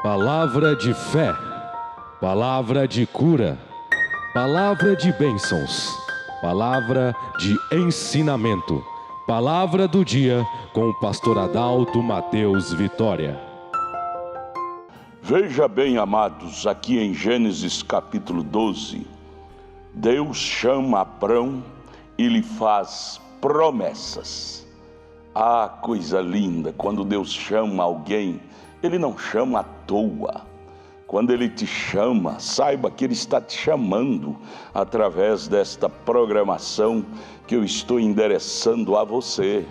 Palavra de fé, palavra de cura, palavra de bênçãos, palavra de ensinamento, palavra do dia com o pastor Adalto Mateus Vitória. Veja bem, amados, aqui em Gênesis capítulo 12, Deus chama Abrão e lhe faz promessas. Ah, coisa linda, quando Deus chama alguém, Ele não chama à toa. Quando Ele te chama, saiba que Ele está te chamando através desta programação que eu estou endereçando a você.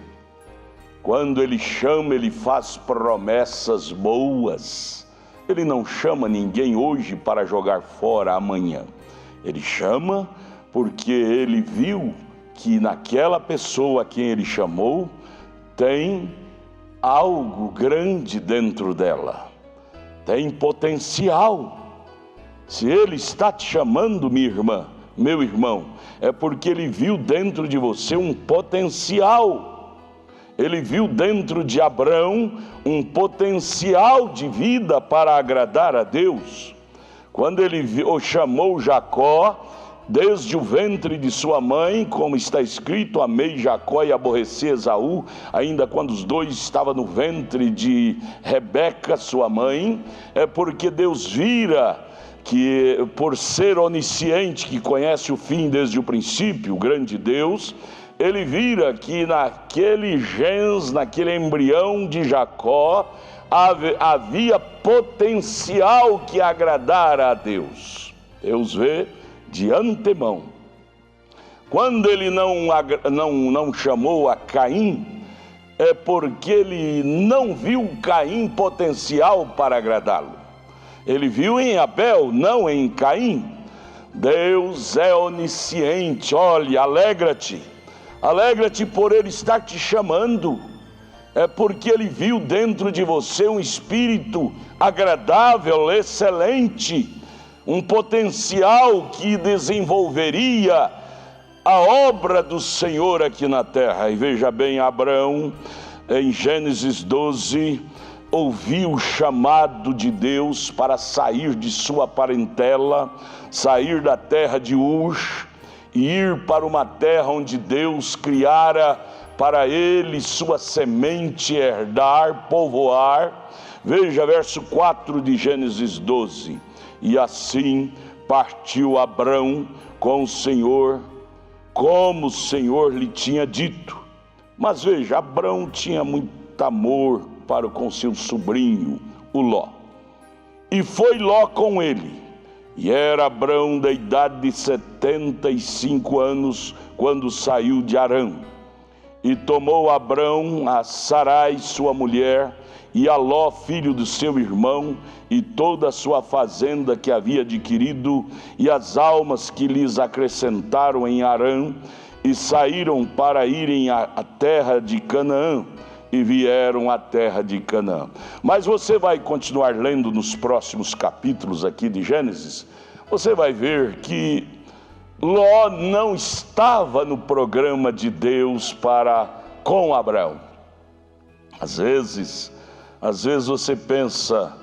Quando Ele chama, Ele faz promessas boas. Ele não chama ninguém hoje para jogar fora amanhã. Ele chama porque Ele viu que naquela pessoa a quem Ele chamou tem algo grande dentro dela, tem potencial. Se Ele está te chamando, minha irmã, meu irmão, é porque Ele viu dentro de você um potencial. Ele viu dentro de Abrão um potencial de vida para agradar a Deus. Quando Ele chamou Jacó, desde o ventre de sua mãe, como está escrito, amei Jacó e aborreci Esaú, ainda quando os dois estavam no ventre de Rebeca, sua mãe, é porque Deus vira que, por ser onisciente, que conhece o fim desde o princípio, o grande Deus, Ele vira que naquele gens, naquele embrião de Jacó, havia potencial que agradara a Deus. Deus vê de antemão. Quando Ele não chamou a Caim, é porque Ele não viu Caim potencial para agradá-lo. Ele viu em Abel, não em Caim. Deus é onisciente. Olha, alegra-te por Ele estar te chamando. É porque Ele viu dentro de você um espírito agradável, excelente, um potencial que desenvolveria a obra do Senhor aqui na terra. E veja bem, Abrão, em Gênesis 12, ouviu o chamado de Deus para sair de sua parentela, sair da terra de Uz e ir para uma terra onde Deus criara para ele sua semente, herdar, povoar. Veja verso 4 de Gênesis 12. E assim partiu Abrão com o Senhor, como o Senhor lhe tinha dito. Mas veja, Abrão tinha muito amor com seu sobrinho, o Ló. E foi Ló com ele. E era Abrão da idade de 75 anos, quando saiu de Harã. E tomou Abrão a Sarai, sua mulher, e a Ló, filho do seu irmão, e toda a sua fazenda que havia adquirido, e as almas que lhes acrescentaram em Harã, e saíram para irem à terra de Canaã, e vieram à terra de Canaã. Mas você vai continuar lendo nos próximos capítulos aqui de Gênesis, você vai ver que Ló não estava no programa de Deus com Abraão. Às vezes você pensa,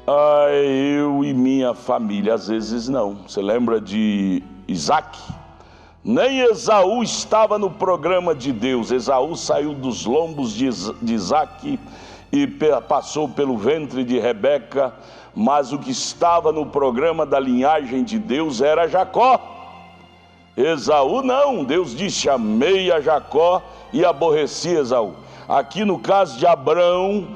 eu e minha família. Às vezes não. Você lembra de Isaac? Nem Esaú estava no programa de Deus. Esaú saiu dos lombos de Isaac e passou pelo ventre de Rebeca, mas o que estava no programa da linhagem de Deus era Jacó. Esaú não. Deus disse, amei a Jacó e aborreci Esaú. Aqui no caso de Abrão,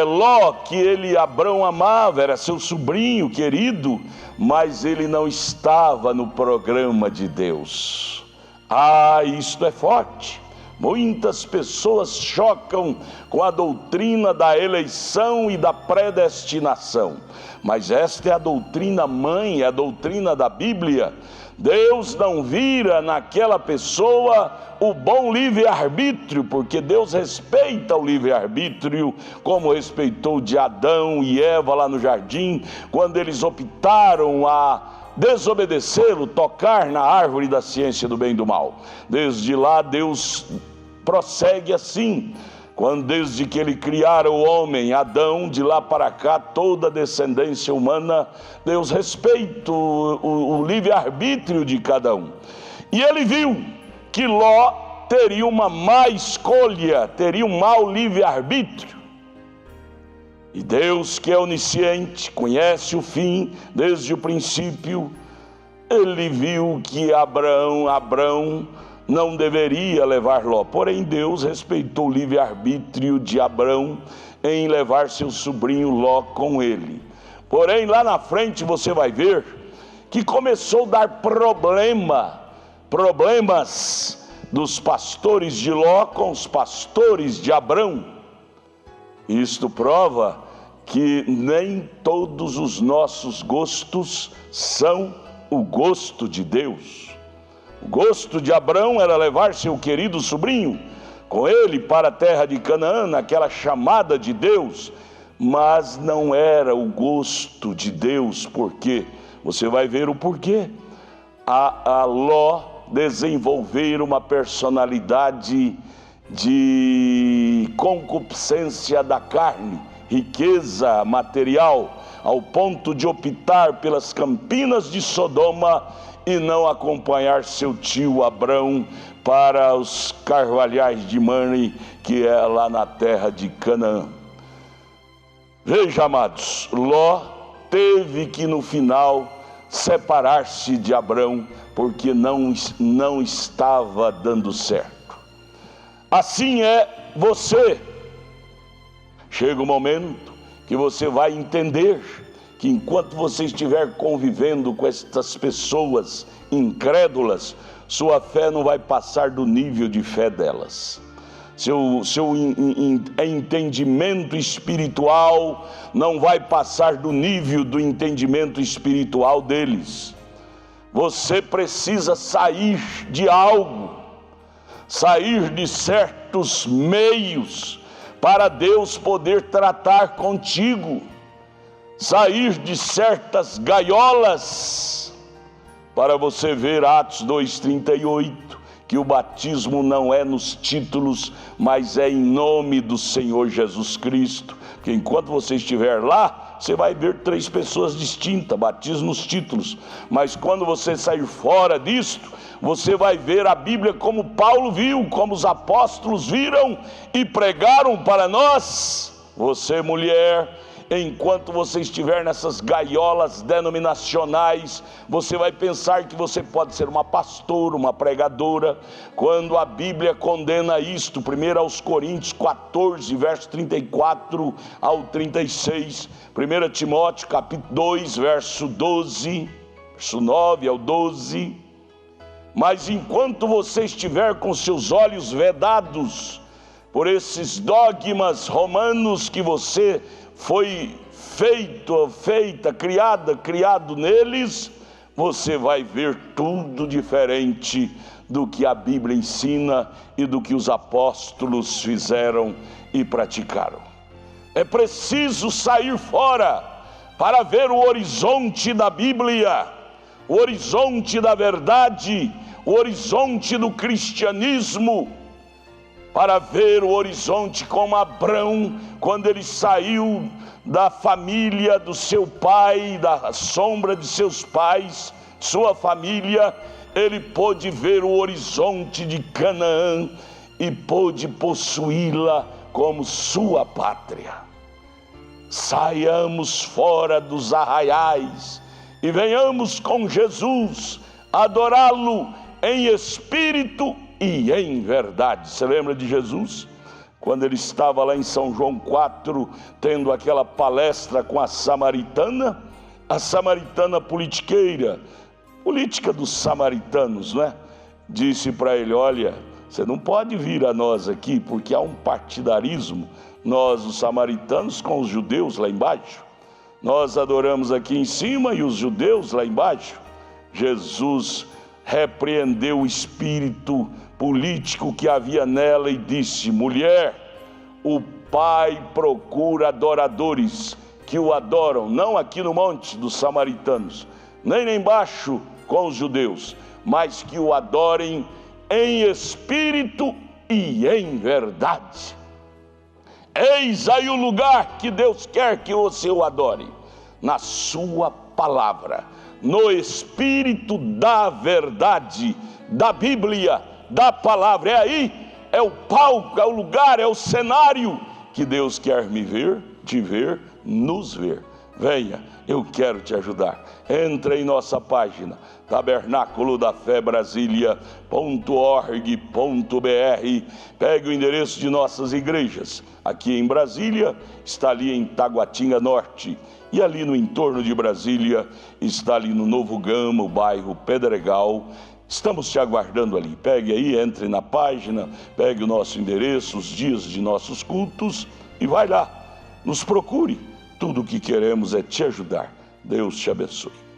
Ló, que Abrão amava, era seu sobrinho querido, mas ele não estava no programa de Deus. Isto é forte. Muitas pessoas chocam com a doutrina da eleição e da predestinação, mas esta é a doutrina mãe, é a doutrina da Bíblia. Deus não vira naquela pessoa o bom livre-arbítrio, porque Deus respeita o livre-arbítrio, como respeitou de Adão e Eva lá no jardim, quando eles optaram a desobedecê-lo, tocar na árvore da ciência do bem e do mal. Desde lá Deus prossegue assim. quando desde que ele criara o homem, Adão, de lá para cá, toda a descendência humana, Deus respeita o livre-arbítrio de cada um. E ele viu que Ló teria uma má escolha, teria um mau livre-arbítrio. E Deus, que é onisciente, conhece o fim desde o princípio, ele viu que Abrão não deveria levar Ló. Porém, Deus respeitou o livre-arbítrio de Abrão em levar seu sobrinho Ló com ele. Porém, lá na frente você vai ver que começou a dar problemas dos pastores de Ló com os pastores de Abrão. Isto prova que nem todos os nossos gostos são o gosto de Deus. O gosto de Abrão era levar seu querido sobrinho com ele para a terra de Canaã, naquela chamada de Deus, mas não era o gosto de Deus. Por quê? Você vai ver o porquê. A Ló desenvolver uma personalidade de concupiscência da carne, riqueza material, ao ponto de optar pelas campinas de Sodoma e não acompanhar seu tio Abrão para os carvalhais de Mamre, que é lá na terra de Canaã. Veja, amados, Ló teve que no final separar-se de Abrão, porque não estava dando certo. Assim é você. Chega um momento que você vai entender que enquanto você estiver convivendo com estas pessoas incrédulas, sua fé não vai passar do nível de fé delas. Seu entendimento espiritual não vai passar do nível do entendimento espiritual deles. Você precisa sair de algo, sair de certos meios para Deus poder tratar contigo, sair de certas gaiolas, para você ver Atos 2,38, que o batismo não é nos títulos, mas é em nome do Senhor Jesus Cristo. Porque enquanto você estiver lá, você vai ver 3 pessoas distintas, batismo nos títulos. Mas quando você sair fora disto, você vai ver a Bíblia como Paulo viu, como os apóstolos viram e pregaram para nós. Você, mulher, enquanto você estiver nessas gaiolas denominacionais, você vai pensar que você pode ser uma pastora, uma pregadora, quando a Bíblia condena isto. 1 aos Coríntios 14, verso 34 ao 36, 1 Timóteo capítulo 2, verso 12, verso 9 ao 12. Mas enquanto você estiver com seus olhos vedados por esses dogmas romanos que você foi criado neles, você vai ver tudo diferente do que a Bíblia ensina e do que os apóstolos fizeram e praticaram. É preciso sair fora para ver o horizonte da Bíblia, o horizonte da verdade, o horizonte do cristianismo, para ver o horizonte como Abrão, quando ele saiu da família do seu pai, da sombra de seus pais, sua família, ele pôde ver o horizonte de Canaã e pôde possuí-la como sua pátria. Saiamos fora dos arraiais e venhamos com Jesus adorá-lo em espírito e em verdade. Você lembra de Jesus? Quando ele estava lá em São João 4, tendo aquela palestra com a samaritana politiqueira, política dos samaritanos, não é? Disse para ele: olha, você não pode vir a nós aqui, porque há um partidarismo, nós os samaritanos com os judeus lá embaixo. Nós adoramos aqui em cima e os judeus lá embaixo. Jesus repreendeu o espírito político que havia nela e disse: mulher, o Pai procura adoradores que o adoram, não aqui no monte dos samaritanos, nem lá embaixo com os judeus, mas que o adorem em espírito e em verdade. Eis aí o lugar que Deus quer que você o adore, na sua palavra, no Espírito da verdade, da Bíblia, da palavra. É aí, é o palco, é o lugar, é o cenário que Deus quer me ver, te ver, nos ver. Venha, eu quero te ajudar. Entra em nossa página, tabernáculo da fé Brasília.org.br. Pegue o endereço de nossas igrejas. Aqui em Brasília, está ali em Taguatinga Norte. E ali no entorno de Brasília, está ali no Novo Gama, o bairro Pedregal. Estamos te aguardando ali. Pegue aí, entre na página, pegue o nosso endereço, os dias de nossos cultos e vai lá. Nos procure. Tudo o que queremos é te ajudar. Deus te abençoe.